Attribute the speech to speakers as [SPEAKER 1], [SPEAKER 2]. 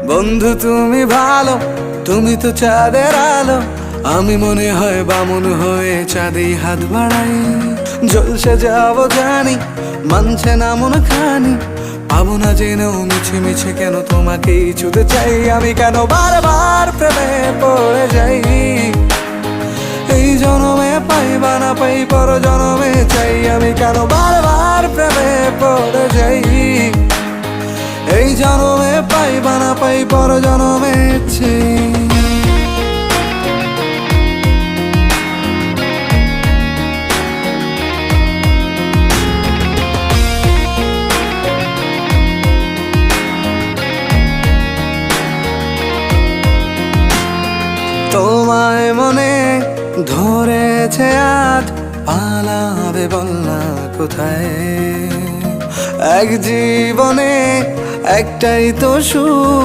[SPEAKER 1] বন্ধু তুমি ভালো, তুমি তো চাঁদের আলো। আমি মনে হয় বামুন হয়ে চাঁদে হাত বাড়াই। জলসে যাব জানি, মানছে না মন খানি। পাবো না জেনেও মিছে মিছে কেন তোমাকেই ছুতে চাই। আমি কেন বারবার প্রেমে পড়ে যাই। এই জনমে পাই বা না পাই, পর জনমে চাই। আমি কেন বারবার প্রেমে পড়ে যাই। এই জনমে পাই বা না পাই, পর জনমে চাই। তোমায় মনে ধরেছে আজ, পালাবে বল না কোথায়। এক জীবনে একটাই তো সুখ,